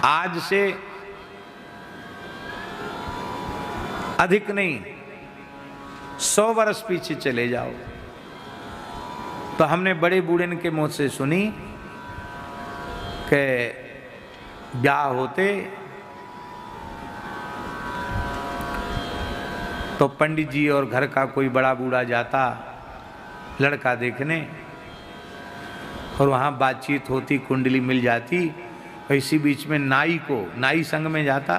आज से अधिक नहीं 100 वर्ष पीछे चले जाओ तो हमने बड़े बूढ़े के मुंह से सुनी कि ब्याह होते तो पंडित जी और घर का कोई बड़ा बूढ़ा जाता लड़का देखने और वहाँ बातचीत होती, कुंडली मिल जाती। इसी बीच में नाई संग में जाता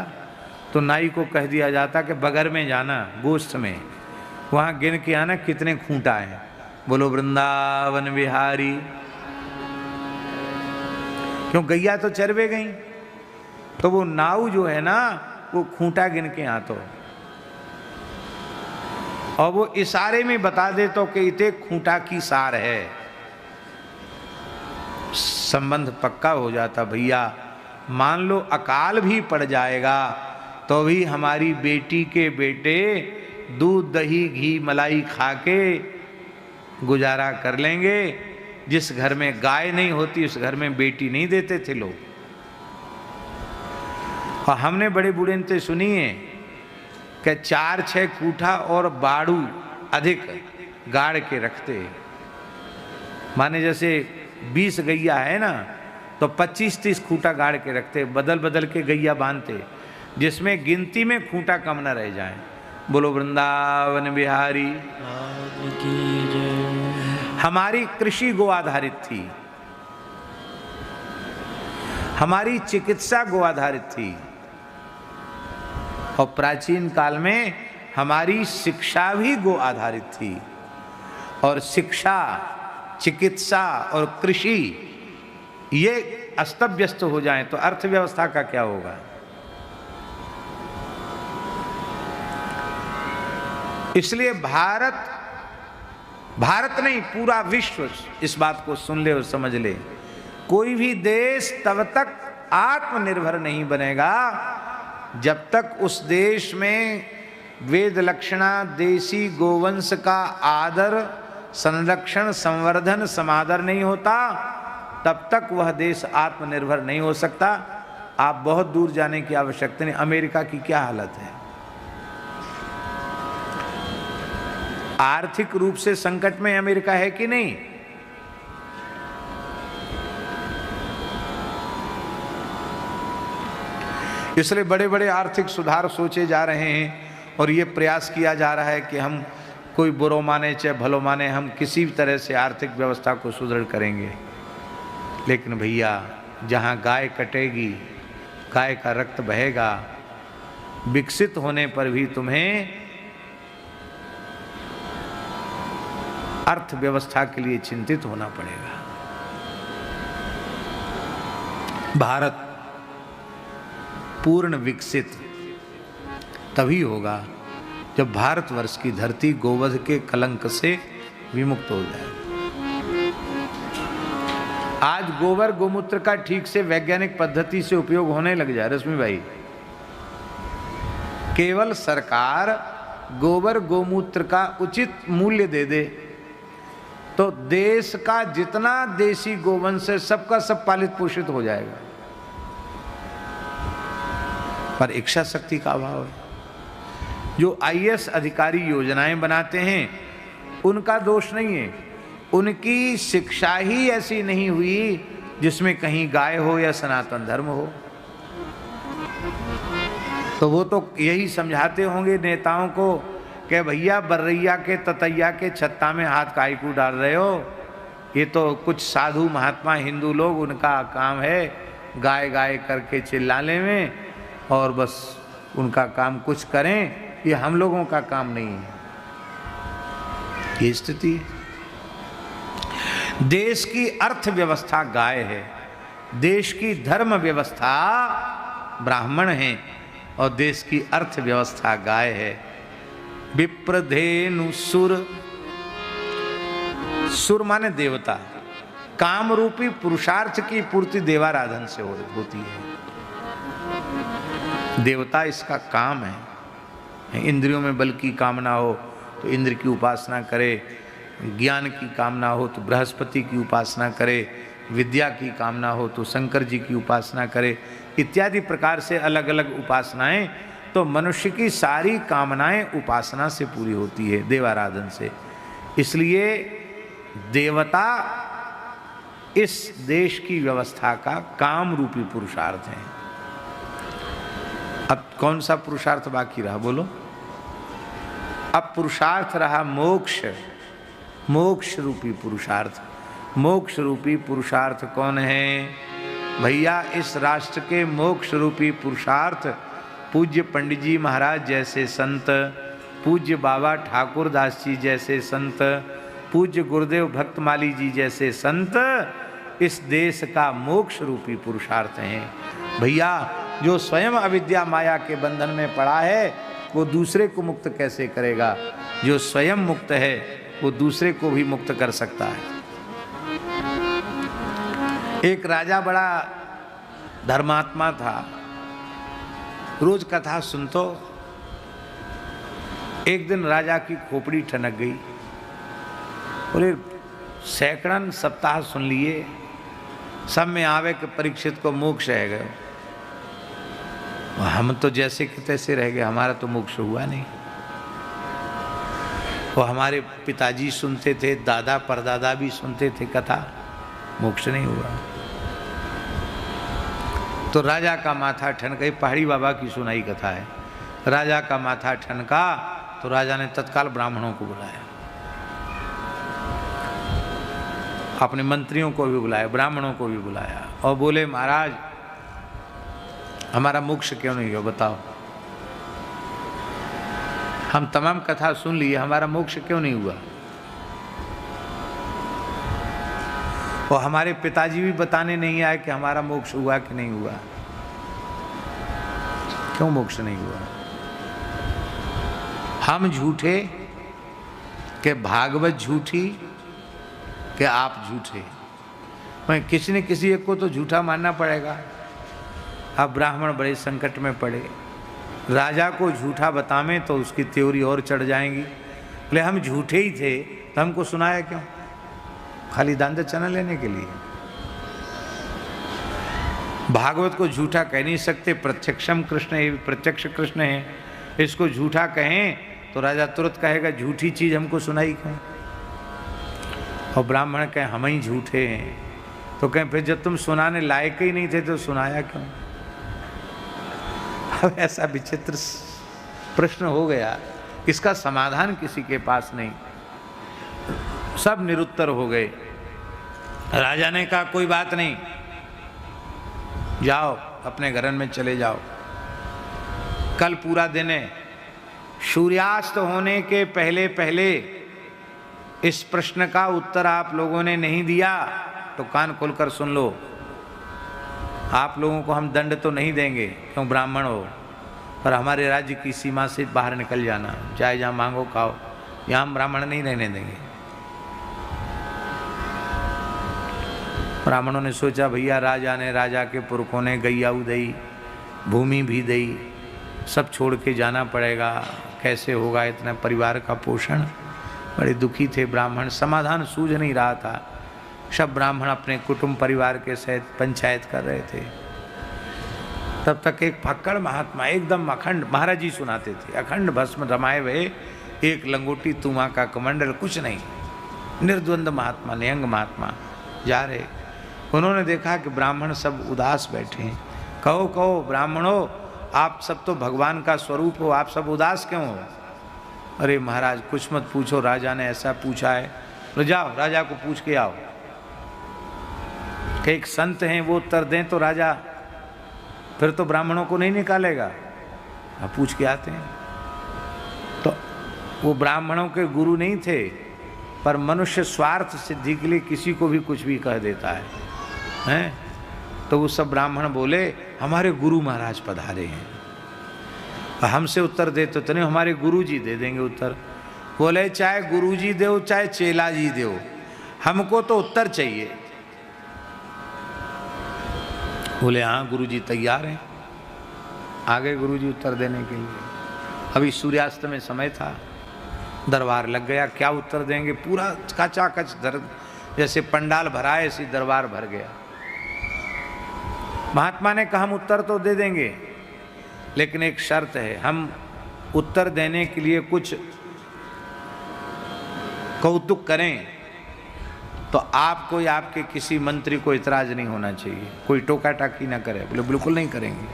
तो नाई को कह दिया जाता कि बगर में जाना, गोश्त में, वहाँ गिन के आना कितने खूंटा हैं। बोलो वृंदावन बिहारी। क्यों, गैया तो चरवे गई, तो वो नाऊ जो है ना वो खूंटा गिन के आ, तो और वो इशारे में बता दे तो कि इतने खूंटा की सार है, संबंध पक्का हो जाता। भैया मान लो अकाल भी पड़ जाएगा तो भी हमारी बेटी के बेटे दूध दही घी मलाई खा के गुजारा कर लेंगे। जिस घर में गाय नहीं होती उस घर में बेटी नहीं देते थे लोग। और हमने बड़े बूढ़े से सुनी है कि 4-6 कूठा और बाड़ू अधिक गाड़ के रखते। माने जैसे 20 गैया है ना तो 25-30 खूंटा गाड़ के रखते, बदल बदल के गैया बांधते, जिसमें गिनती में खूंटा कम न रह जाए। बोलो वृंदावन बिहारी। हमारी कृषि गो आधारित थी, हमारी चिकित्सा गो आधारित थी, और प्राचीन काल में हमारी शिक्षा भी गो आधारित थी। और शिक्षा, चिकित्सा और कृषि ये अस्त व्यस्त हो जाएं तो अर्थव्यवस्था का क्या होगा। इसलिए भारत नहीं पूरा विश्व इस बात को सुन ले और समझ ले, कोई भी देश तब तक आत्मनिर्भर नहीं बनेगा जब तक उस देश में वेद लक्षणा देसी गोवंश का आदर, संरक्षण, संवर्धन, समादर नहीं होता, तब तक वह देश आत्मनिर्भर नहीं हो सकता। आप बहुत दूर जाने की आवश्यकता नहीं। अमेरिका की क्या हालत है, आर्थिक रूप से संकट में अमेरिका है कि नहीं। इसलिए बड़े बड़े आर्थिक सुधार सोचे जा रहे हैं और ये प्रयास किया जा रहा है कि हम कोई बुरो माने चाहे भलो माने, हम किसी भी तरह से आर्थिक व्यवस्था को सुदृढ़ करेंगे। लेकिन भैया जहाँ गाय कटेगी, गाय का रक्त बहेगा, विकसित होने पर भी तुम्हें अर्थव्यवस्था के लिए चिंतित होना पड़ेगा। भारत पूर्ण विकसित तभी होगा जब भारतवर्ष की धरती गोवध के कलंक से विमुक्त हो जाए। आज गोबर गोमूत्र का ठीक से वैज्ञानिक पद्धति से उपयोग होने लग जाए रश्मि भाई। केवल सरकार गोबर गोमूत्र का उचित मूल्य दे दे तो देश का जितना देसी गोवंश है सबका सब पालित पोषित हो जाएगा। पर इच्छा शक्ति का अभाव है। जो आईएएस अधिकारी योजनाएं बनाते हैं उनका दोष नहीं है, उनकी शिक्षा ही ऐसी नहीं हुई जिसमें कहीं गाय हो या सनातन धर्म हो। तो वो तो यही समझाते होंगे नेताओं को कि भैया बर्रैया के ततैया के छत्ता में हाथ काहे को डाल रहे हो। ये तो कुछ साधु महात्मा हिंदू लोग, उनका काम है गाय गाय करके चिल्लाने में, और बस उनका काम कुछ करें, ये हम लोगों का काम नहीं है। ये स्थिति है। देश की अर्थव्यवस्था गाय है, देश की धर्म व्यवस्था ब्राह्मण है, और देश की अर्थव्यवस्था गाय है। विप्रधेनु सुर, सुर माने देवता, काम रूपी पुरुषार्थ की पूर्ति देवाराधन से होती है। देवता इसका काम है। इंद्रियों में बल की कामना हो तो इंद्र की उपासना करे, ज्ञान की कामना हो तो बृहस्पति की उपासना करे, विद्या की कामना हो तो शंकर जी की उपासना करे, इत्यादि प्रकार से अलग अलग उपासनाएं। तो मनुष्य की सारी कामनाएं उपासना से पूरी होती है, देवाराधन से। इसलिए देवता इस देश की व्यवस्था का काम रूपी पुरुषार्थ है। अब कौन सा पुरुषार्थ बाकी रहा बोलो? अब पुरुषार्थ रहा मोक्ष, मोक्ष रूपी पुरुषार्थ। मोक्ष रूपी पुरुषार्थ कौन है भैया? इस राष्ट्र के मोक्ष रूपी पुरुषार्थ पूज्य पंडित जी महाराज जैसे संत, पूज्य बाबा ठाकुर दास जी जैसे संत, पूज्य गुरुदेव भक्तमाली जी जैसे संत इस देश का मोक्ष रूपी पुरुषार्थ हैं भैया। जो स्वयं अविद्या माया के बंधन में पड़ा है वो दूसरे को मुक्त कैसे करेगा? जो स्वयं मुक्त है वो दूसरे को भी मुक्त कर सकता है। एक राजा बड़ा धर्मात्मा था, रोज कथा सुनतो। एक दिन राजा की खोपड़ी ठनक गई। बोले सैकड़न सप्ताह सुन लिए, सब में आवे कि परीक्षित को मोक्ष रह गए, हम तो जैसे कि तैसे रह गए, हमारा तो मोक्ष हुआ नहीं। वो हमारे पिताजी सुनते थे, दादा परदादा भी सुनते थे कथा, मोक्ष नहीं हुआ। तो राजा का माथा ठनका, पहाड़ी बाबा की सुनाई कथा है। राजा का माथा ठनका तो राजा ने तत्काल ब्राह्मणों को बुलाया, अपने मंत्रियों को भी बुलाया, ब्राह्मणों को भी बुलाया और बोले महाराज हमारा मोक्ष क्यों नहीं हो बताओ? हम तमाम कथा सुन लिए, हमारा मोक्ष क्यों नहीं हुआ? और हमारे पिताजी भी बताने नहीं आए कि हमारा मोक्ष हुआ कि नहीं हुआ। क्यों मोक्ष नहीं हुआ? हम झूठे कि भागवत झूठी कि आप झूठे? मैं किसी न किसी एक को तो झूठा मानना पड़ेगा। अब ब्राह्मण बड़े संकट में पड़े, राजा को झूठा बतावें तो उसकी त्योरी और चढ़ जाएंगी। बोले हम झूठे ही थे तो हमको सुनाया क्यों? खाली दांद चना लेने के लिए? भागवत को झूठा कह नहीं सकते, प्रत्यक्षम कृष्ण है, प्रत्यक्ष कृष्ण है, इसको झूठा कहें तो राजा तुरंत कहेगा झूठी चीज हमको सुनाई क्यों? और ब्राह्मण कहें हम ही झूठे हैं तो कहें फिर जब तुम सुनाने लायक ही नहीं थे तो सुनाया क्यों? अब ऐसा विचित्र प्रश्न हो गया, इसका समाधान किसी के पास नहीं, सब निरुत्तर हो गए। राजा ने कहा कोई बात नहीं, जाओ अपने घर में चले जाओ, कल पूरा दिन है, सूर्यास्त होने के पहले पहले इस प्रश्न का उत्तर आप लोगों ने नहीं दिया तो कान खोलकर सुन लो, आप लोगों को हम दंड तो नहीं देंगे क्यों ब्राह्मण हो, पर हमारे राज्य की सीमा से बाहर निकल जाना, चाहे जहाँ मांगो खाओ, यहाँ हम ब्राह्मण नहीं रहने देंगे। ब्राह्मणों ने सोचा भैया राजा ने, राजा के पुरखों ने गैया उदई, भूमि भी दई, सब छोड़ के जाना पड़ेगा, कैसे होगा इतना परिवार का पोषण? बड़े दुखी थे ब्राह्मण, समाधान सूझ नहीं रहा था। सब ब्राह्मण अपने कुटुंब परिवार के सहित पंचायत कर रहे थे। तब तक एक फक्कड़ महात्मा एकदम अखंड, महाराज जी सुनाते थे, अखंड भस्म रमाए हुए, एक लंगोटी तुमा का कमंडल, कुछ नहीं, निर्द्वंद महात्मा, निहंग महात्मा जा रहे। उन्होंने देखा कि ब्राह्मण सब उदास बैठे हैं। कहो कहो ब्राह्मणों, आप सब तो भगवान का स्वरूप हो, आप सब उदास क्यों हो? अरे महाराज कुछ मत पूछो, राजा ने ऐसा पूछा है। तो जाओ राजा को पूछ के आओ, कि एक संत हैं वो उत्तर दें तो राजा फिर तो ब्राह्मणों को नहीं निकालेगा। अब पूछ के आते हैं। तो वो ब्राह्मणों के गुरु नहीं थे, पर मनुष्य स्वार्थ सिद्धि के लिए किसी को भी कुछ भी कह देता है, हैं? तो वो सब ब्राह्मण बोले हमारे गुरु महाराज पधारे हैं, हमसे उत्तर दे तो नहीं, हमारे गुरु जी दे देंगे उत्तर। बोले चाहे गुरु जी दो चाहे चेला जी दो, हमको तो उत्तर चाहिए। बोले हाँ गुरुजी तैयार हैं। आगे गुरुजी उत्तर देने के लिए। अभी सूर्यास्त में समय था, दरबार लग गया, क्या उत्तर देंगे? पूरा कचाकच जैसे पंडाल भरा है ऐसी दरबार भर गया। महात्मा ने कहा हम उत्तर तो दे देंगे, लेकिन एक शर्त है, हम उत्तर देने के लिए कुछ कौतुक करें तो आपको या आपके किसी मंत्री को इतराज नहीं होना चाहिए, कोई टोका टाकी ना करे। बोले बिल्कुल नहीं करेंगे।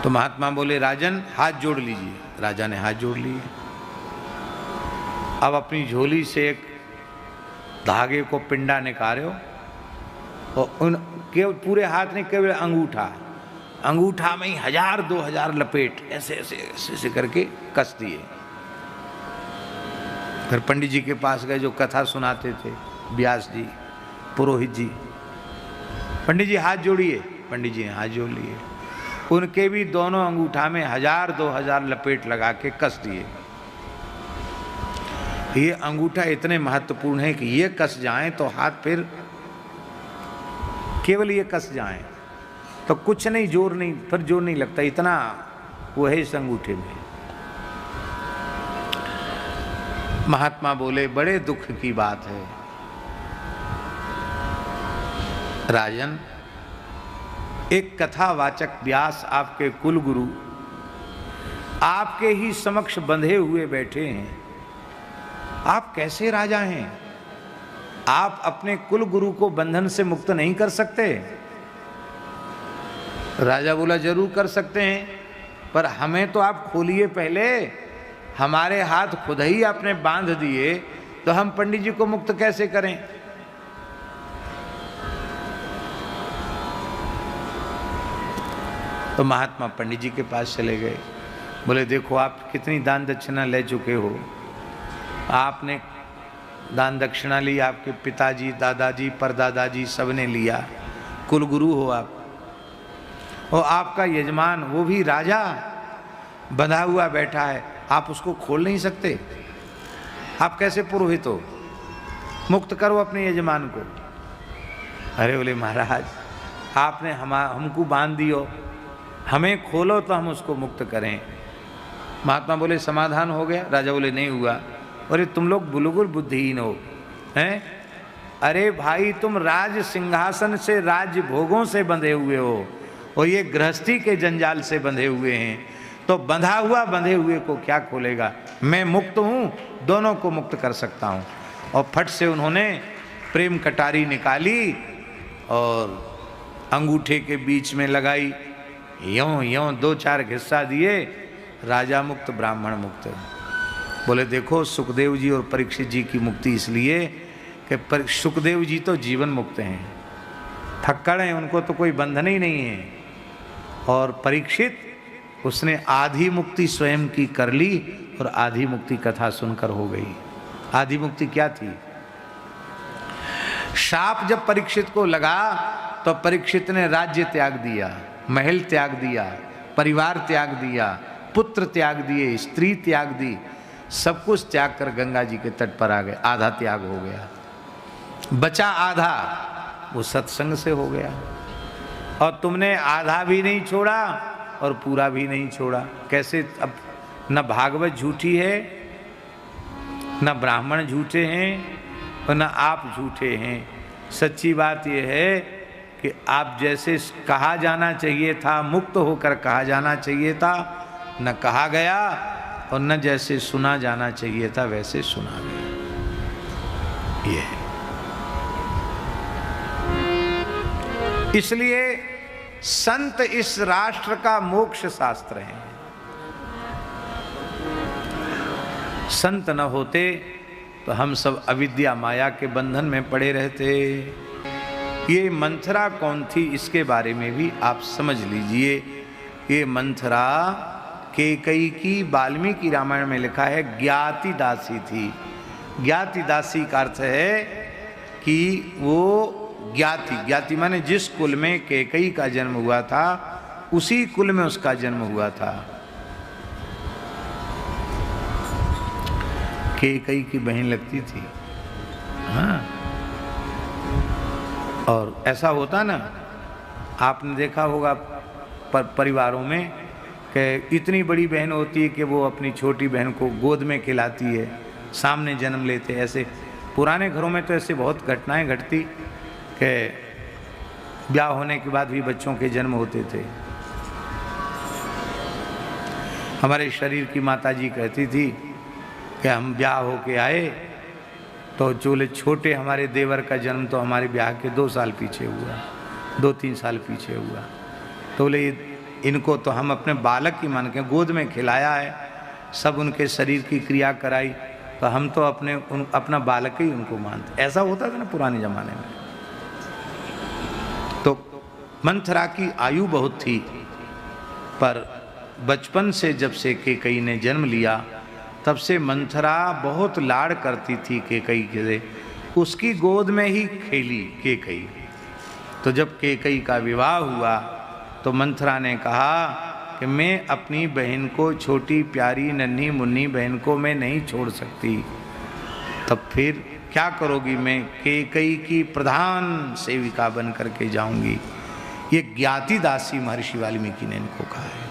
तो महात्मा बोले राजन हाथ जोड़ लीजिए। राजा ने हाथ जोड़ लिए। अब अपनी झोली से एक धागे को पिंडा निकालो और उन केवल पूरे हाथ नहीं, केवल अंगूठा में ही 1000-2000 लपेट ऐसे ऐसे ऐसे ऐसे करके कस दिए। फिर पंडित जी के पास गए जो कथा सुनाते थे, व्यास जी, पुरोहित जी। पंडित जी हाथ जोड़िए। पंडित जी ने हाथ जोड़ लिए। उनके भी दोनों अंगूठा में 1000-2000 लपेट लगा के कस दिए। ये अंगूठा इतने महत्वपूर्ण है कि ये कस जाएं तो हाथ, फिर केवल ये कस जाएं तो कुछ नहीं, जोर नहीं, फिर जोर नहीं लगता, इतना वो है इस अंगूठे में। महात्मा बोले बड़े दुख की बात है राजन, एक कथावाचक व्यास आपके कुल गुरु आपके ही समक्ष बंधे हुए बैठे हैं। आप कैसे राजा हैं? आप अपने कुल गुरु को बंधन से मुक्त नहीं कर सकते? राजा बोला जरूर कर सकते हैं, पर हमें तो आप खोलिए पहले। हमारे हाथ खुद ही आपने बांध दिए तो हम पंडित जी को मुक्त कैसे करें? तो महात्मा पंडित जी के पास चले गए। बोले देखो आप कितनी दान दक्षिणा ले चुके हो। आपने दान दक्षिणा ली, आपके पिताजी, दादाजी, परदादाजी सबने लिया, कुल गुरु हो आप। और आपका यजमान वो भी राजा बंधा हुआ बैठा है, आप उसको खोल नहीं सकते? आप कैसे पुरोहित हो? मुक्त करो अपने यजमान को। अरे बोले महाराज आपने हमको बांध दियो, हमें खोलो तो हम उसको मुक्त करें। महात्मा बोले समाधान हो गया? राजा बोले नहीं हुआ। अरे तुम लोग बिल्कुल बुद्धिहीन हो हैं? अरे भाई तुम राज सिंहासन से, राज्य भोगों से बंधे हुए हो और ये गृहस्थी के जंजाल से बंधे हुए हैं, तो बंधा हुआ बंधे हुए को क्या खोलेगा? मैं मुक्त हूँ, दोनों को मुक्त कर सकता हूँ। और फट से उन्होंने प्रेम कटारी निकाली और अंगूठे के बीच में लगाई, यों यों 2-4 घिस्सा दिए, राजा मुक्त, ब्राह्मण मुक्त। बोले देखो सुखदेव जी और परीक्षित जी की मुक्ति इसलिए कि सुखदेव जी तो जीवन मुक्त हैं, थक्कड़ हैं, उनको तो कोई बंधन ही नहीं है। और परीक्षित उसने आधी मुक्ति स्वयं की कर ली और आधी मुक्ति कथा सुनकर हो गई। आधी मुक्ति क्या थी? शाप जब परीक्षित को लगा तो परीक्षित ने राज्य त्याग दिया, महल त्याग दिया, परिवार त्याग दिया, पुत्र त्याग दिए, स्त्री त्याग दी, सब कुछ त्याग कर गंगा जी के तट पर आ गए। आधा त्याग हो गया, बचा आधा, वो सत्संग से हो गया। और तुमने आधा भी नहीं छोड़ा और पूरा भी नहीं छोड़ा। कैसे? अब न भागवत झूठी है, न ब्राह्मण झूठे हैं और न आप झूठे हैं। सच्ची बात यह है कि आप जैसे कहा जाना चाहिए था, मुक्त होकर कहा जाना चाहिए था, न कहा गया, और न जैसे सुना जाना चाहिए था वैसे सुना गया। ये है। इसलिए संत इस राष्ट्र का मोक्ष शास्त्र है। संत न होते तो हम सब अविद्या माया के बंधन में पड़े रहते। ये मंथरा कौन थी इसके बारे में भी आप समझ लीजिए। ये मंथरा कैकेयी की वाल्मीकि रामायण में लिखा है ज्ञाति दासी थी। ज्ञाति दासी का अर्थ है कि वो ज्ञाति माने जिस कुल में कैकेयी का जन्म हुआ था उसी कुल में उसका जन्म हुआ था। कैकेयी की बहन लगती थी। हाँ, और ऐसा होता ना, आपने देखा होगा परिवारों में कि इतनी बड़ी बहन होती है कि वो अपनी छोटी बहन को गोद में खिलाती है, सामने जन्म लेते, ऐसे पुराने घरों में तो ऐसे बहुत घटनाएं घटती कि ब्याह होने के बाद भी बच्चों के जन्म होते थे। हमारे शरीर की माताजी कहती थी कि हम ब्याह होके आए तो चूल्हे छोटे हमारे देवर का जन्म तो हमारे ब्याह के 2 साल पीछे हुआ, 2-3 साल पीछे हुआ। तो बोले इनको तो हम अपने बालक की मान के गोद में खिलाया है, सब उनके शरीर की क्रिया कराई, तो हम तो अपना बालक ही उनको मानते। ऐसा होता था ना पुराने जमाने में। तो मंथरा की आयु बहुत थी, पर बचपन से जब से कैकेयी ने जन्म लिया तब से मंथरा बहुत लाड़ करती थी कैकेयी से, उसकी गोद में ही खेली कैकेयी। तो जब कैकेयी का विवाह हुआ तो मंथरा ने कहा कि मैं अपनी बहन को, छोटी प्यारी नन्ही मुन्नी बहन को मैं नहीं छोड़ सकती। तब फिर क्या करोगी? मैं कैकेयी की प्रधान सेविका बन करके जाऊंगी। ये ज्ञाति दासी महर्षि वाल्मीकि ने इनको कहा है।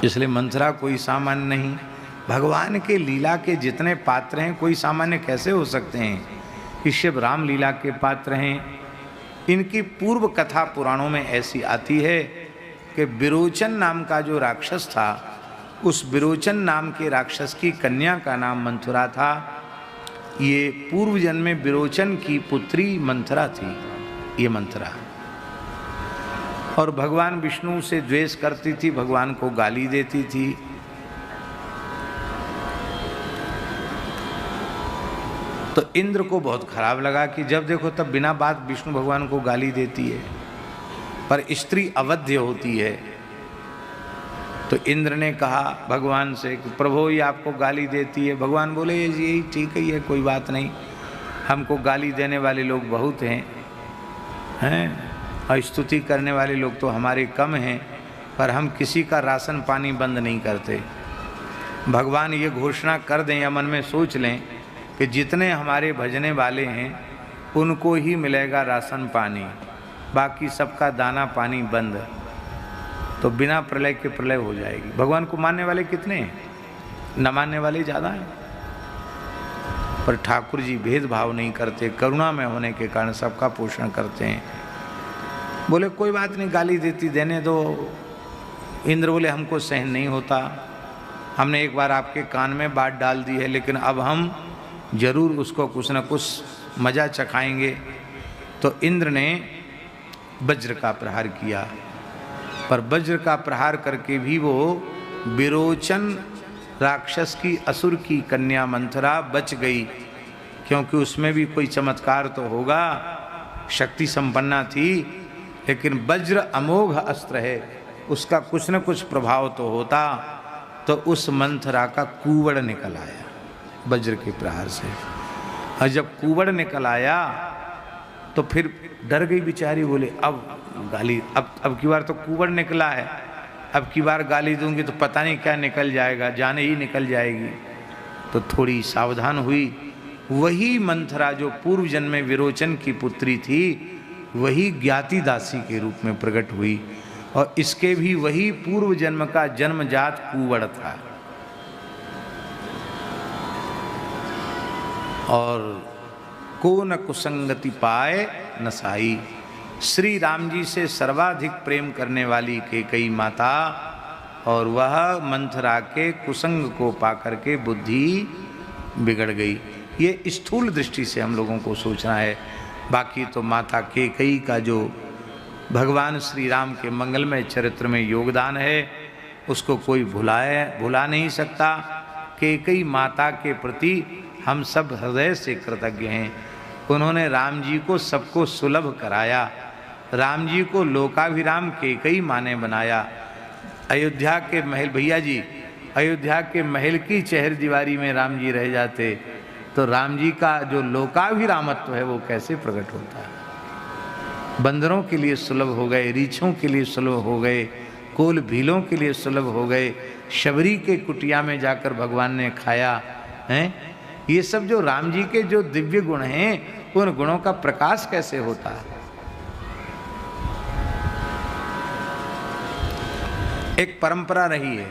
इसलिए मंथरा कोई सामान्य नहीं। भगवान के लीला के जितने पात्र हैं कोई सामान्य कैसे हो सकते हैं? कि शिव राम लीला के पात्र हैं। इनकी पूर्व कथा पुराणों में ऐसी आती है कि विरोचन नाम का जो राक्षस था, उस विरोचन नाम के राक्षस की कन्या का नाम मंथरा था। ये पूर्व जन्म में विरोचन की पुत्री मंथरा थी, ये मंथरा। और भगवान विष्णु से द्वेष करती थी, भगवान को गाली देती थी। तो इंद्र को बहुत खराब लगा कि जब देखो तब बिना बात विष्णु भगवान को गाली देती है, पर स्त्री अवध्य होती है। तो इंद्र ने कहा भगवान से कि प्रभु ये आपको गाली देती है। भगवान बोले यही ठीक है, ये कोई बात नहीं, हमको गाली देने वाले लोग बहुत हैं और स्तुति करने वाले लोग तो हमारे कम हैं, पर हम किसी का राशन पानी बंद नहीं करते। भगवान ये घोषणा कर दें या मन में सोच लें कि जितने हमारे भजने वाले हैं उनको ही मिलेगा राशन पानी, बाकी सबका दाना पानी बंद, तो बिना प्रलय के प्रलय हो जाएगी। भगवान को मानने वाले कितने हैं? न मानने वाले ज़्यादा हैं। पर ठाकुर जी भेदभाव नहीं करते, करुणा में होने के कारण सबका पोषण करते हैं। बोले कोई बात नहीं, गाली देती देने दो। इंद्र बोले हमको सहन नहीं होता, हमने एक बार आपके कान में बात डाल दी है, लेकिन अब हम जरूर उसको कुछ न कुछ मज़ा चखाएंगे। तो इंद्र ने वज्र का प्रहार किया, पर वज्र का प्रहार करके भी वो विरोचन राक्षस की, असुर की कन्या मंथरा बच गई, क्योंकि उसमें भी कोई चमत्कार तो होगा, शक्ति संपन्ना थी। लेकिन वज्र अमोघ अस्त्र है, उसका कुछ न कुछ प्रभाव तो होता। तो उस मंथरा का कूवड़ निकल आया वज्र के प्रहार से, और जब कूवड़ निकल आया तो फिर डर गई बेचारी। बोले अब गाली, अब की बार तो कूवड़ निकला है, अब की बार गाली दूंगी तो पता नहीं क्या निकल जाएगा, जाने ही निकल जाएगी। तो थोड़ी सावधान हुई। वही मंथरा जो पूर्व जन्म में विरोचन की पुत्री थी, वही ज्ञाति दासी के रूप में प्रकट हुई, और इसके भी वही पूर्व जन्म का जन्मजात कूवड़ था। और को न कुसंगति पाए न साई, श्री राम जी से सर्वाधिक प्रेम करने वाली कैकेयी माता, और वह मंथरा के कुसंग को पाकर के बुद्धि बिगड़ गई। ये स्थूल दृष्टि से हम लोगों को सोचना है। बाकी तो माता कैकेयी का जो भगवान श्री राम के मंगलमय चरित्र में योगदान है, उसको कोई भुला नहीं सकता। कैकेयी माता के प्रति हम सब हृदय से कृतज्ञ हैं। उन्होंने राम जी को सबको सुलभ कराया, राम जी को लोकाभिराम कैकेयी माँ ने बनाया। अयोध्या के महल, भैया जी अयोध्या के महल की चहर दीवारी में राम जी रह जाते तो राम जी का जो लोकाभिरामत्व है वो कैसे प्रकट होता है। बंदरों के लिए सुलभ हो गए, रीछों के लिए सुलभ हो गए, कोल भीलों के लिए सुलभ हो गए, शबरी के कुटिया में जाकर भगवान ने खाया है। ये सब जो राम जी के जो दिव्य गुण हैं, उन गुणों का प्रकाश कैसे होता है। एक परंपरा रही है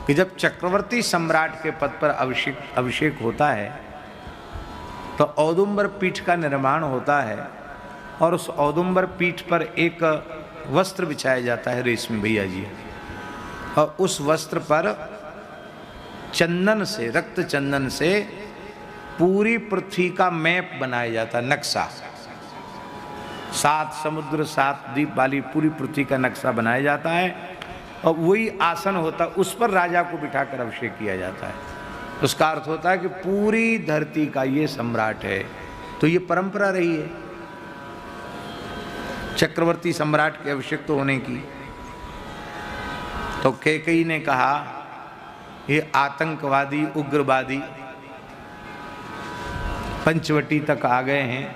कि जब चक्रवर्ती सम्राट के पद पर अभिषेक होता है तो औदुंबर पीठ का निर्माण होता है और उस औदुंबर पीठ पर एक वस्त्र बिछाया जाता है रेशमी भैया जी, और उस वस्त्र पर चंदन से, रक्त चंदन से पूरी पृथ्वी का मैप बनाया जाता है, नक्शा, 7 समुद्र 7 द्वीप वाली पूरी पृथ्वी का नक्शा बनाया जाता है और वही आसन होता है, उस पर राजा को बिठाकर अभिषेक किया जाता है। उसका अर्थ होता है कि पूरी धरती का ये सम्राट है। तो ये परंपरा रही है चक्रवर्ती सम्राट के अभिषेक तो होने की। तो कैकेयी ने कहा ये आतंकवादी उग्रवादी पंचवटी तक आ गए हैं,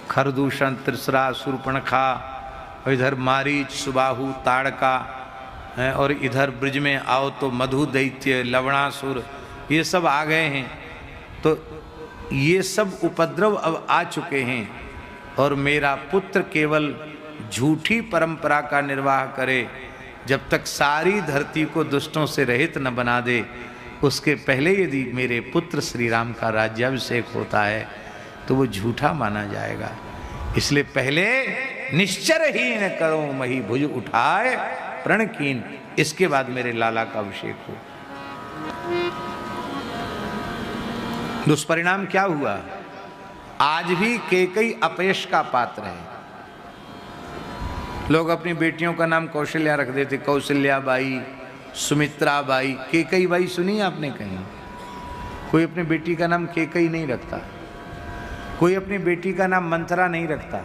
खरदूषण त्रिसरा शूर्पणखा और इधर मारीच सुबाहु ताड़का है, और इधर ब्रिज में आओ तो मधु दैत्य लवणासुर, ये सब आ गए हैं। तो ये सब उपद्रव अब आ चुके हैं और मेरा पुत्र केवल झूठी परंपरा का निर्वाह करे, जब तक सारी धरती को दुष्टों से रहित न बना दे, उसके पहले यदि मेरे पुत्र श्री राम का राज्याभिषेक होता है तो वो झूठा माना जाएगा। इसलिए पहले निश्चरहीन करो मही भुज उठाए प्रणकीन, इसके बाद मेरे लाला का अभिषेक हो। दुष्परिणाम क्या हुआ? आज भी कैकेयी अपयश का पात्र है। लोग अपनी बेटियों का नाम कौशल्या रख देते, Kaushalya by, Sumitra by. Kaikeyi by सुनी आपने कहीं? कोई अपनी बेटी का नाम कैकेयी नहीं रखता, कोई अपनी बेटी का नाम मंथरा नहीं रखता।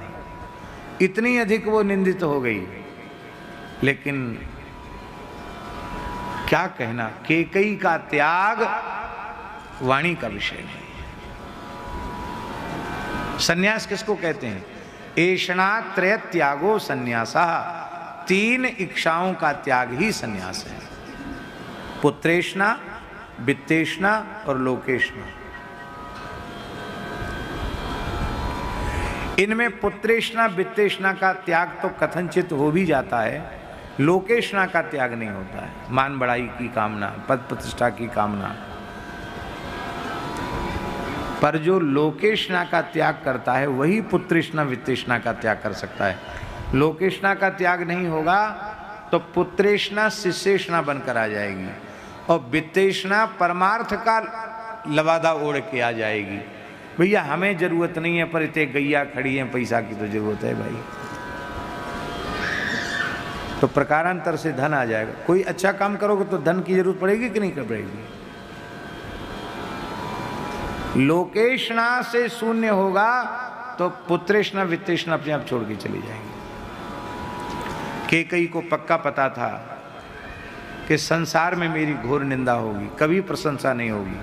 इतनी अधिक वो निंदित हो गई। लेकिन क्या कहना, कैकेयी का त्याग वाणी का विषय नहीं। सन्यास किसको कहते हैं? एषणा त्रय त्यागो सन्यासा, 3 इच्छाओं का त्याग ही सन्यास है। पुत्रेष्णा, वित्तेष्णा और लोकेष्णा। इनमें पुत्रेष्णा वित्तेष्णा का त्याग तो कथनचित हो भी जाता है, लोकेष्णा का त्याग नहीं होता है। मान बढ़ाई की कामना, पद प्रतिष्ठा की कामना। पर जो लोकेष्णा का त्याग करता है वही पुत्रेष्णा वित्तेष्णा का त्याग कर सकता है। लोकेष्णा का त्याग नहीं होगा तो पुत्रेष्णा शिष्येष्णा बनकर आ जाएगी और वित्तेष्णा परमार्थ का लवादा ओढ़ के आ जाएगी। भैया हमें जरूरत नहीं है, पर इतने गैया खड़ी है, पैसा की तो जरूरत है भाई। तो प्रकारांतर से धन आ जाएगा। कोई अच्छा काम करोगे तो धन की जरूरत पड़ेगी कि नहीं पड़ेगी? लोकेष्णा से शून्य होगा तो पुत्रेष्णा वित्तेष्णा अपने आप छोड़ के चली जाएंगी। कैकेयी को पक्का पता था कि संसार में मेरी घोर निंदा होगी, कभी प्रशंसा नहीं होगी।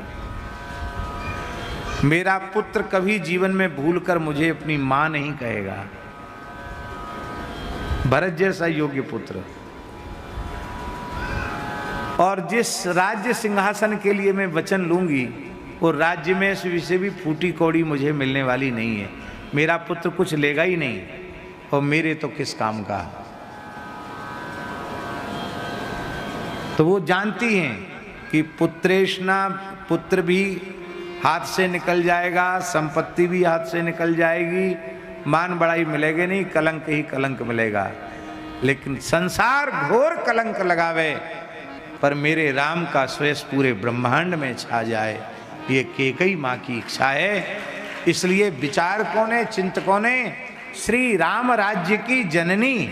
मेरा पुत्र कभी जीवन में भूलकर मुझे अपनी मां नहीं कहेगा। भरत जैसा योग्य पुत्र, और जिस राज्य सिंहासन के लिए मैं वचन लूंगी वो राज्य में से भी फूटी कौड़ी मुझे मिलने वाली नहीं है। मेरा पुत्र कुछ लेगा ही नहीं और मेरे तो किस काम का। तो वो जानती हैं कि पुत्रेष्णा, पुत्र भी हाथ से निकल जाएगा, संपत्ति भी हाथ से निकल जाएगी, मान बढ़ाई मिलेगी नहीं, कलंक ही कलंक मिलेगा। लेकिन संसार घोर कलंक लगावे पर मेरे राम का श्रेष्ठ पूरे ब्रह्मांड में छा जाए, ये कैकेयी माँ की इच्छा है। इसलिए विचारकों ने, चिंतकों ने श्री राम राज्य की जननी,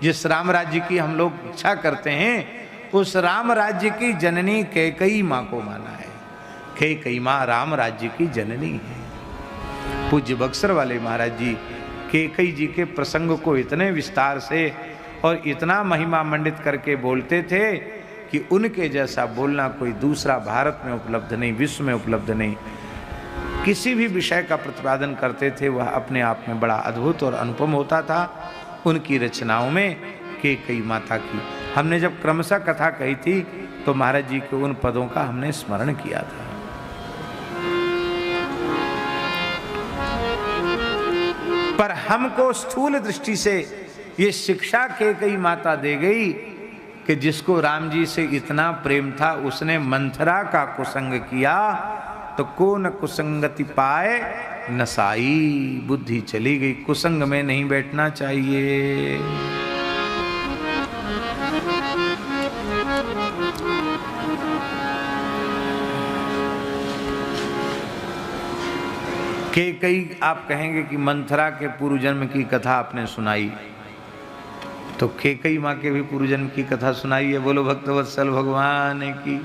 जिस राम राज्य की हम लोग इच्छा करते हैं, उस राम राज्य की जननी कैकेयी माँ को माना है। कैकेयी माँ राम राज्य की जननी है। पूज्य बक्सर वाले महाराज जी कैकेयी जी के प्रसंग को इतने विस्तार से और इतना महिमा मंडित करके बोलते थे कि उनके जैसा बोलना कोई दूसरा भारत में उपलब्ध नहीं, विश्व में उपलब्ध नहीं। किसी भी विषय का प्रतिपादन करते थे वह अपने आप में बड़ा अद्भुत और अनुपम होता था। उनकी रचनाओं में कैकेयी माता की हमने जब क्रमशः कथा कही थी तो महाराज जी के उन पदों का हमने स्मरण किया था। पर हमको स्थूल दृष्टि से ये शिक्षा कैकेयी माता दे गई कि जिसको राम जी से इतना प्रेम था उसने मंथरा का कुसंग किया तो को न कुसंगति पाए नसाई, बुद्धि चली गई। कुसंग में नहीं बैठना चाहिए। कई आप कहेंगे कि मंथरा के पूर्व जन्म की कथा आपने सुनाई, तो केकई माँ के भी पूर्व जन्म की कथा सुनाई है। बोलो भक्तवत्सल भगवान की।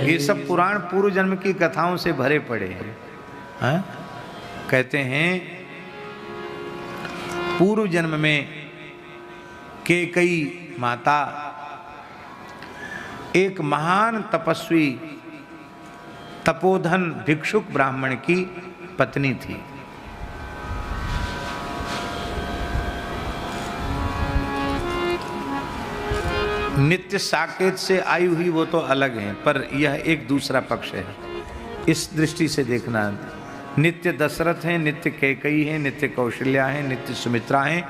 ये सब पुराण पूर्व जन्म की कथाओं से भरे पड़े हैं। हाँ? कहते हैं पूर्व जन्म में केकई माता एक महान तपस्वी तपोधन भिक्षुक ब्राह्मण की पत्नी थी। नित्य साकेत से आई हुई वो तो अलग है, पर यह एक दूसरा पक्ष है। इस दृष्टि से देखना, नित्य दशरथ हैं, नित्य कैकेयी हैं, नित्य कौशल्या हैं, नित्य सुमित्रा हैं,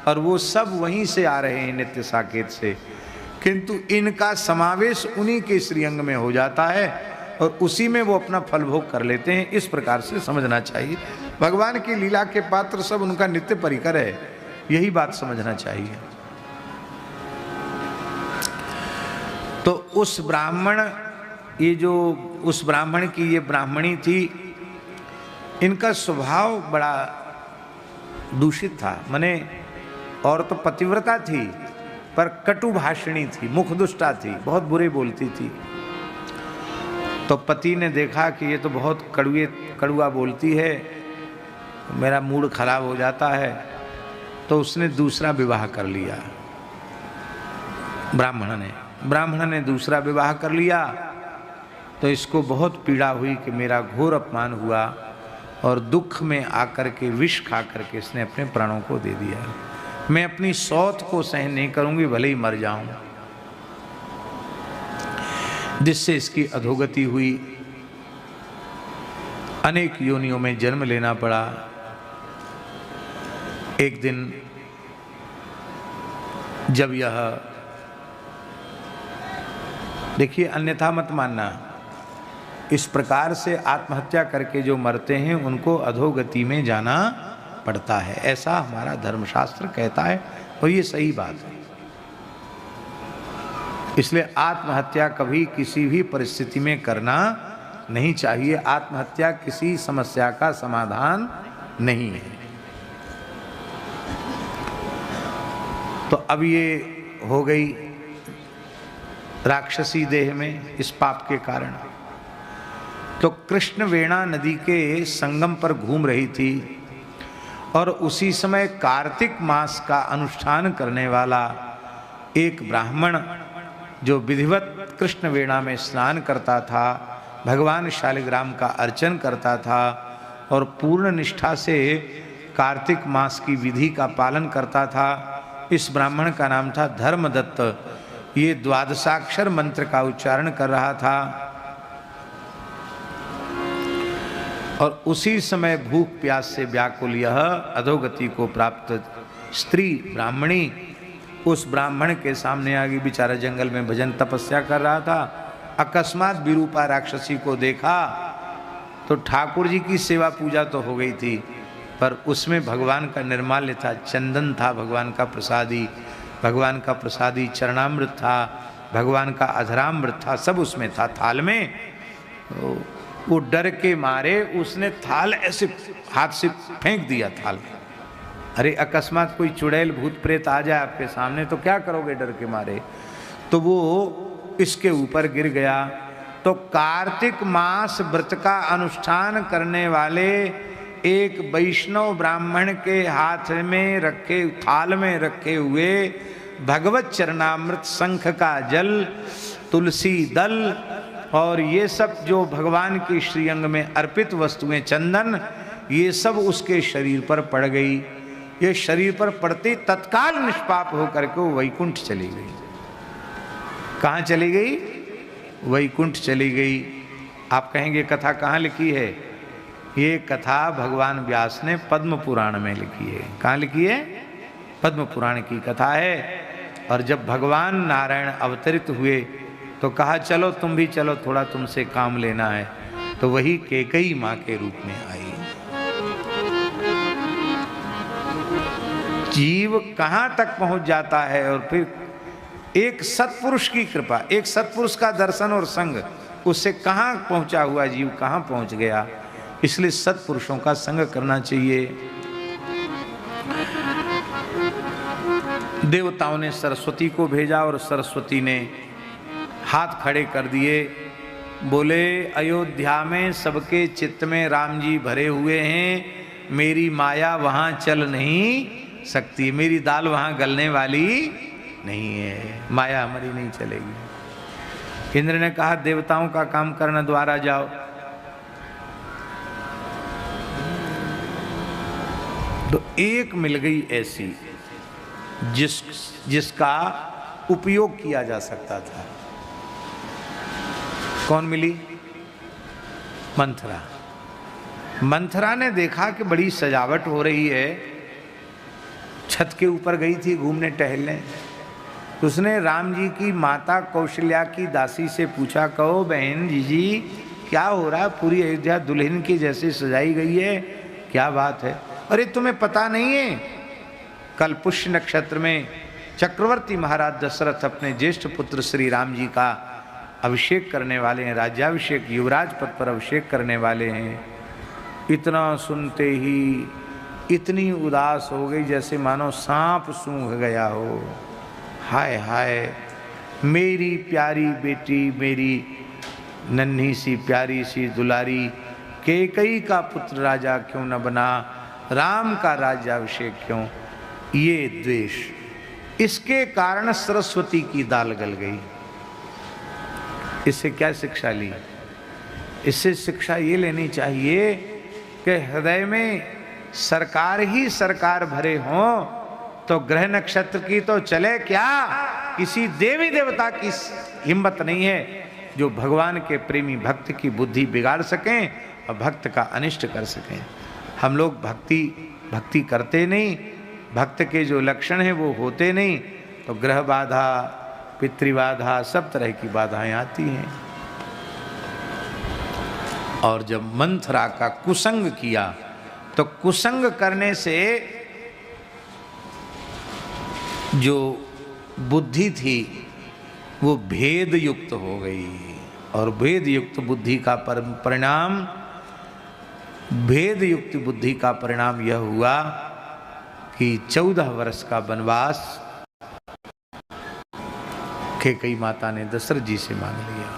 और वो सब वहीं से आ रहे हैं नित्य साकेत से, किंतु इनका समावेश उन्हीं के श्रीअंग में हो जाता है और उसी में वो अपना फल भोग कर लेते हैं। इस प्रकार से समझना चाहिए। भगवान की लीला के पात्र सब उनका नित्य परिकर है, यही बात समझना चाहिए। तो उस ब्राह्मण, ये जो उस ब्राह्मण की ये ब्राह्मणी थी, इनका स्वभाव बड़ा दूषित था। माने और तो पतिव्रता थी पर कटु भाषिणी थी, मुखदुष्टा थी, बहुत बुरे बोलती थी। तो पति ने देखा कि ये तो बहुत कड़ुआ बोलती है, मेरा मूड खराब हो जाता है, तो उसने दूसरा विवाह कर लिया। ब्राह्मण ने दूसरा विवाह कर लिया। तो इसको बहुत पीड़ा हुई कि मेरा घोर अपमान हुआ, और दुख में आकर के विष खा करके इसने अपने प्राणों को दे दिया। मैं अपनी सौत को सहन नहीं करूंगी, भले ही मर जाऊं। जिससे इसकी अधोगति हुई, अनेक योनियों में जन्म लेना पड़ा। एक दिन जब यह, देखिए अन्यथा मत मानना, इस प्रकार से आत्महत्या करके जो मरते हैं उनको अधोगति में जाना पड़ता है, ऐसा हमारा धर्मशास्त्र कहता है, और ये सही बात है। इसलिए आत्महत्या कभी किसी भी परिस्थिति में करना नहीं चाहिए। आत्महत्या किसी समस्या का समाधान नहीं है। तो अब ये हो गई राक्षसी देह में इस पाप के कारण। तो कृष्ण वेणा नदी के संगम पर घूम रही थी, और उसी समय कार्तिक मास का अनुष्ठान करने वाला एक ब्राह्मण जो विधिवत कृष्ण वेणा में स्नान करता था, भगवान शालिग्राम का अर्चन करता था और पूर्ण निष्ठा से कार्तिक मास की विधि का पालन करता था। इस ब्राह्मण का नाम था धर्मदत्त। ये द्वादशाक्षर मंत्र का उच्चारण कर रहा था, और उसी समय भूख प्यास से व्याकुल यह अधोगति को प्राप्त स्त्री ब्राह्मणी उस ब्राह्मण के सामने आ गई। बेचारा जंगल में भजन तपस्या कर रहा था, अकस्मात विरूपा राक्षसी को देखा। तो ठाकुर जी की सेवा पूजा तो हो गई थी, पर उसमें भगवान का निर्माल्य था, चंदन था, भगवान का प्रसादी चरणामृत था, भगवान का अधरामृत था, सब उसमें था थाल में। तो वो डर के मारे उसने थाल ऐसे हाथ से फेंक दिया थाल। अरे अकस्मात कोई चुड़ैल भूत प्रेत आ जाए आपके सामने तो क्या करोगे डर के मारे। तो वो इसके ऊपर गिर गया। तो कार्तिक मास व्रत का अनुष्ठान करने वाले एक वैष्णव ब्राह्मण के हाथ में रखे, थाल में रखे हुए भगवत चरणामृत, शंख का जल, तुलसी दल और ये सब जो भगवान की श्रीअंग में अर्पित वस्तुएं, चंदन, ये सब उसके शरीर पर पड़ गई। ये शरीर पर पड़ते तत्काल निष्पाप होकर के वैकुंठ चली गई। कहाँ चली गई? वैकुंठ चली गई। आप कहेंगे कथा कहाँ लिखी है? ये कथा भगवान व्यास ने पद्म पुराण में लिखी है। कहाँ लिखी है? पद्म पुराण की कथा है। और जब भगवान नारायण अवतरित हुए तो कहा चलो तुम भी चलो, थोड़ा तुमसे काम लेना है। तो वही कैकेयी माँ के रूप में आई। जीव कहाँ तक पहुंच जाता है, और फिर एक सत्पुरुष की कृपा, एक सत्पुरुष का दर्शन और संग, उससे कहाँ पहुंचा हुआ जीव कहाँ पहुंच गया। इसलिए सत्पुरुषों का संग करना चाहिए। देवताओं ने सरस्वती को भेजा और सरस्वती ने हाथ खड़े कर दिए, बोले अयोध्या में सबके चित्त में राम जी भरे हुए हैं, मेरी माया वहाँ चल नहीं सकती, मेरी दाल वहाँ गलने वाली नहीं है, माया हमारी नहीं चलेगी। इंद्र ने कहा देवताओं का काम करना, द्वारा जाओ। तो एक मिल गई ऐसी जिसका उपयोग किया जा सकता था। कौन मिली? मंथरा। मंथरा ने देखा कि बड़ी सजावट हो रही है, छत के ऊपर गई थी घूमने टहलने। उसने राम जी की माता कौशल्या की दासी से पूछा, कहो बहन जी क्या हो रहा है, पूरी अयोध्या दुल्हन की जैसे सजाई गई है, क्या बात है? अरे तुम्हें पता नहीं है, कल पुष्य नक्षत्र में चक्रवर्ती महाराज दशरथ अपने ज्येष्ठ पुत्र श्री राम जी का अभिषेक करने वाले हैं, राज्याभिषेक, युवराज पद पर अभिषेक करने वाले हैं। इतना सुनते ही इतनी उदास हो गई जैसे मानो सांप सूंघ गया हो। हाय हाय, मेरी प्यारी बेटी, मेरी नन्ही सी प्यारी सी दुलारी कैकेयी का पुत्र राजा क्यों न बना, राम का राज्याभिषेक क्यों? ये द्वेष, इसके कारण सरस्वती की दाल गल गई। इससे क्या शिक्षा ली? इससे शिक्षा ये लेनी चाहिए कि हृदय में सरकार ही सरकार भरे हों तो ग्रह नक्षत्र की तो चले क्या, किसी देवी देवता की हिम्मत नहीं है जो भगवान के प्रेमी भक्त की बुद्धि बिगाड़ सकें और भक्त का अनिष्ट कर सकें। हम लोग भक्ति करते नहीं, भक्त के जो लक्षण हैं वो होते नहीं, तो ग्रह बाधा, पितृबाधा, सब तरह की बाधाएं आती हैं। और जब मंथरा का कुसंग किया तो कुसंग करने से जो बुद्धि थी वो भेद युक्त हो गई, और भेद युक्त बुद्धि का परिणाम, भेद युक्त बुद्धि का परिणाम यह हुआ कि 14 वर्ष का वनवास कैकेयी माता ने दशरथ जी से मांग लिया।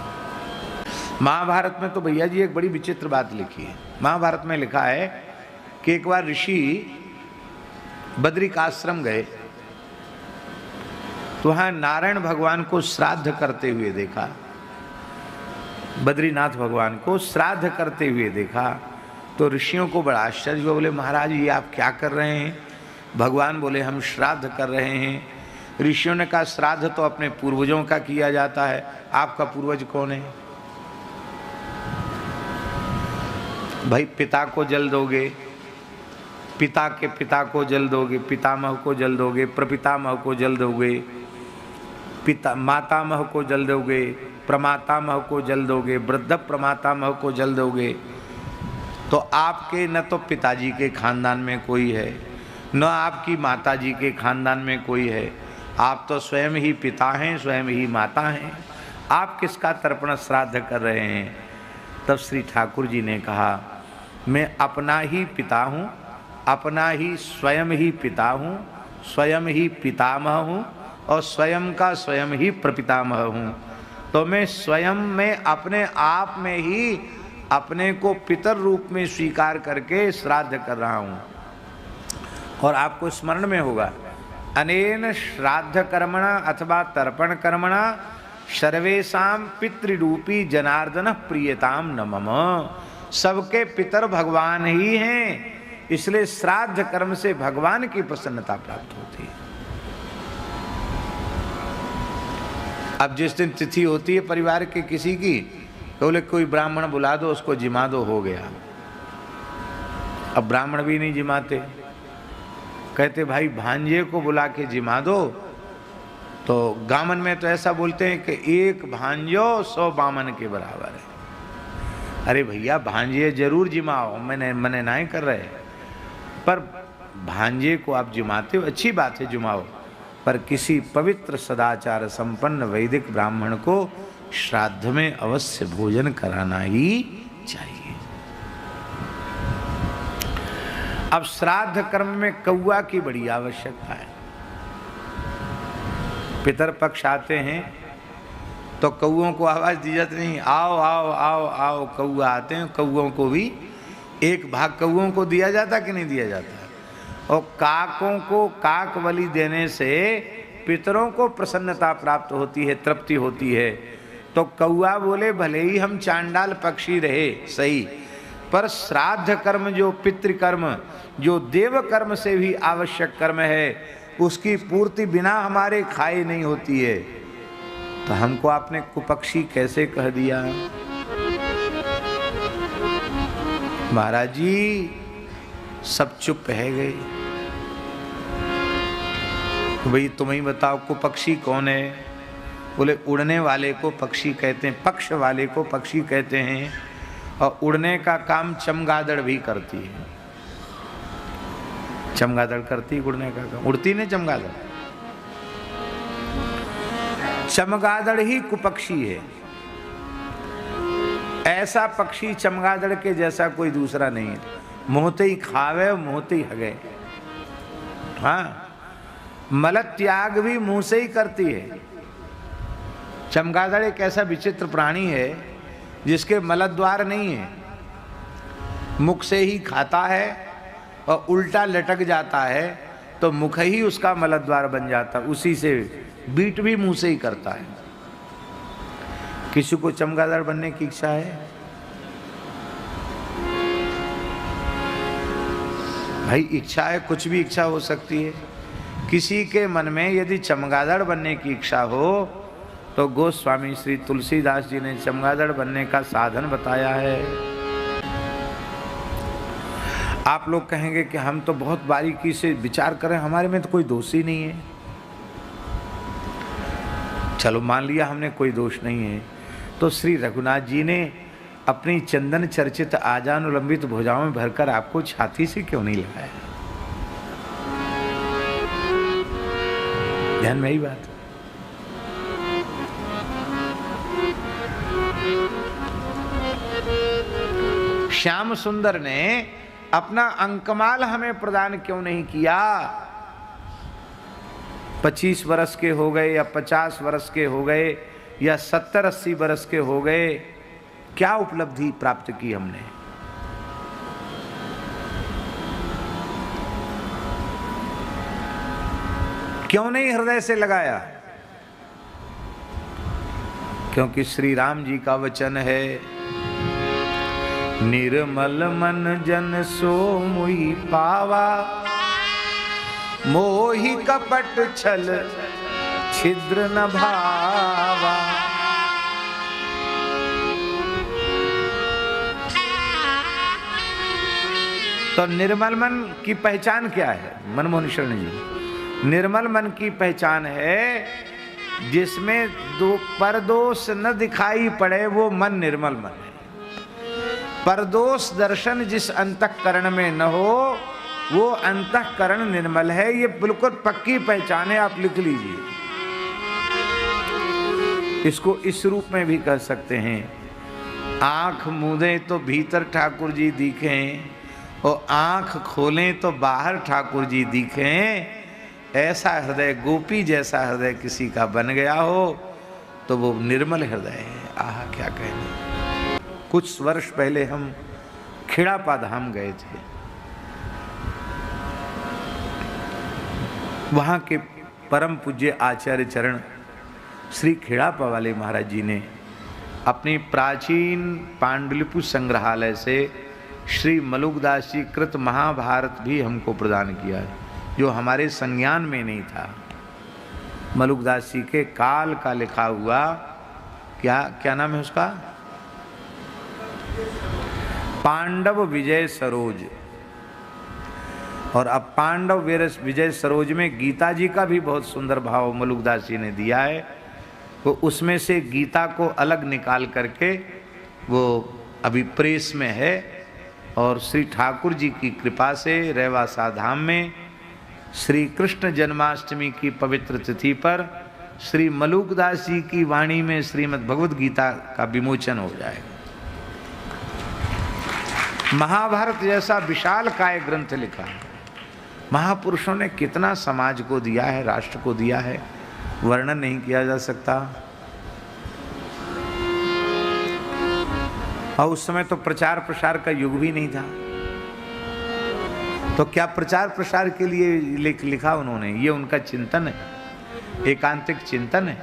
महाभारत में तो भैया जी एक बड़ी विचित्र बात लिखी है। महाभारत में लिखा है कि एक बार ऋषि बद्रिकाश्रम गए तो वहां नारायण भगवान को श्राद्ध करते हुए देखा, बद्रीनाथ भगवान को श्राद्ध करते हुए देखा। तो ऋषियों को बड़ा आश्चर्य हुआ, बोले महाराज ये आप क्या कर रहे हैं? भगवान बोले हम श्राद्ध कर रहे हैं। ऋषियों ने कहा श्राद्ध तो अपने पूर्वजों का किया जाता है, आपका पूर्वज कौन है? भाई पिता को जल दोगे, पिता के पिता को जल दोगे, पितामह को जल दोगे, प्रपितामह को जल दोगे, पिता मातामह को जल दोगे, प्रमातामह को जल दोगे, वृद्ध प्रमातामह को जल दोगे, तो आपके न तो पिताजी के खानदान में कोई है, न आपकी माताजी के खानदान में कोई है, आप तो स्वयं ही पिता हैं, स्वयं ही माता हैं, आप किसका तर्पण श्राद्ध कर रहे हैं? तब श्री ठाकुर जी ने कहा मैं अपना ही पिता हूँ, अपना ही स्वयं ही पिता हूँ, स्वयं ही पितामह हूँ और स्वयं का स्वयं ही प्रपितामह हूँ। तो मैं स्वयं में अपने आप में ही अपने को पितर रूप में स्वीकार करके श्राद्ध कर रहा हूँ। और आपको स्मरण में होगा, अनेन श्राद्ध कर्मणा अथवा तर्पण कर्मणा सर्वेषां पितृरूपी जनार्दन प्रियताम न मम। सबके पितर भगवान ही हैं, इसलिए श्राद्ध कर्म से भगवान की प्रसन्नता प्राप्त होती है। अब जिस दिन तिथि होती है परिवार के किसी की, तो बोले कोई ब्राह्मण बुला दो, उसको जिमा दो, हो गया। अब ब्राह्मण भी नहीं जिमाते, कहते भाई भांजे को बुला के जिमा दो, तो गामन में तो ऐसा बोलते हैं कि एक भांजो 100 बामन के बराबर है। अरे भैया भांजे जरूर जिमाओ, मैंने ना ही कर रहे, पर भांजे को आप जिमाते हो अच्छी बात है, जिमाओ, पर किसी पवित्र सदाचार संपन्न वैदिक ब्राह्मण को श्राद्ध में अवश्य भोजन कराना ही चाहिए। अब श्राद्ध कर्म में कौआ की बड़ी आवश्यकता है। पितर पक्ष आते हैं तो कौओं को आवाज दी जाती नहीं, आओ आओ आओ आओ, कौआ आते हैं, कौओं को भी एक भाग कौओं को दिया जाता कि नहीं दिया जाता। और काकों को काक बलि देने से पितरों को प्रसन्नता प्राप्त होती है, तृप्ति होती है। तो कौआ बोले भले ही हम चांडाल पक्षी रहे सही, पर श्राद्ध कर्म जो पितृकर्म, जो देव कर्म से भी आवश्यक कर्म है, उसकी पूर्ति बिना हमारे खाए नहीं होती है। तो हमको आपने कुपक्षी कैसे कह दिया? महाराज जी सब चुप रह गए। तो भाई तुम ही बताओ कुपक्षी कौन है? बोले उड़ने वाले को पक्षी कहते हैं, पक्ष वाले को पक्षी कहते हैं। और उड़ने का काम चमगादड़ भी करती है। चमगादड़ करती उड़ने का काम, उड़ती नहीं चमगादड़। चमगादड़ ही कुपक्षी है। ऐसा पक्षी चमगादड़ के जैसा कोई दूसरा नहीं है। मोहते ही खावे, मोहते ही हगे। हाँ, मल त्याग भी मुंह से ही करती है। चमगादड़ एक ऐसा विचित्र प्राणी है जिसके मलद्वार नहीं है, मुख से ही खाता है और उल्टा लटक जाता है, तो मुख ही उसका मलद्वार बन जाता, उसी से बीट भी मुंह से ही करता है। किसी को चमगादड़ बनने की इच्छा है? भाई इच्छा है, कुछ भी इच्छा हो सकती है। किसी के मन में यदि चमगादड़ बनने की इच्छा हो तो गोस्वामी श्री तुलसीदास जी ने चमगादड़ बनने का साधन बताया है। आप लोग कहेंगे कि हम तो बहुत बारीकी से विचार करें, हमारे में तो कोई दोष ही नहीं है। चलो मान लिया हमने कोई दोष नहीं है, तो श्री रघुनाथ जी ने अपनी चंदन चर्चित आजानुलंबित भुजाओं में भरकर आपको छाती से क्यों नहीं लगाया? ध्यान में ही बात। श्याम सुंदर ने अपना अंकमाल हमें प्रदान क्यों नहीं किया? 25 वर्ष के हो गए या 50 वर्ष के हो गए या 70-80 वर्ष के हो गए, क्या उपलब्धि प्राप्त की हमने? क्यों नहीं हृदय से लगाया? क्योंकि श्री राम जी का वचन है, निर्मल मन जन सो मुहि पावा, मोहि कपट छल छिद्र न भावा। तो निर्मल मन की पहचान क्या है? मनमोहन शरण जी, निर्मल मन की पहचान है जिसमें दो परदोष न दिखाई पड़े, वो मन निर्मल मन है। परदोष दर्शन जिस अंतःकरण में न हो, वो अंतःकरण निर्मल है। ये बिल्कुल पक्की पहचान है, आप लिख लीजिए। इसको इस रूप में भी कह सकते हैं, आंख मूंदे तो भीतर ठाकुर जी दिखें और आंख खोलें तो बाहर ठाकुर जी दिखें। ऐसा हृदय, गोपी जैसा हृदय किसी का बन गया हो तो वो निर्मल हृदय है। आह क्या कहने। कुछ वर्ष पहले हम खिड़ापा धाम गए थे। वहाँ के परम पूज्य आचार्य चरण श्री खिड़ापा वाले महाराज जी ने अपनी प्राचीन पांडुलिपि संग्रहालय से श्री मलुकदास जी कृत महाभारत भी हमको प्रदान किया है, जो हमारे संज्ञान में नहीं था। मलुकदास जी के काल का लिखा हुआ, क्या नाम है उसका? पांडव विजय सरोज। और अब पांडव विजय सरोज में गीता जी का भी बहुत सुंदर भाव मलुकदास जी ने दिया है। वो उसमें से गीता को अलग निकाल करके वो अभी प्रेस में है। और श्री ठाकुर जी की कृपा से रेवासा धाम में श्री कृष्ण जन्माष्टमी की पवित्र तिथि पर श्री मलुकदास जी की वाणी में श्रीमद् भगवद गीता का विमोचन हो जाएगा। महाभारत जैसा विशाल काय ग्रंथ लिखा है। महापुरुषों ने कितना समाज को दिया है, राष्ट्र को दिया है, वर्णन नहीं किया जा सकता। और उस समय तो प्रचार प्रसार का युग भी नहीं था, तो क्या प्रचार प्रसार के लिए लिखा उन्होंने? ये उनका चिंतन है, एकांतिक चिंतन है।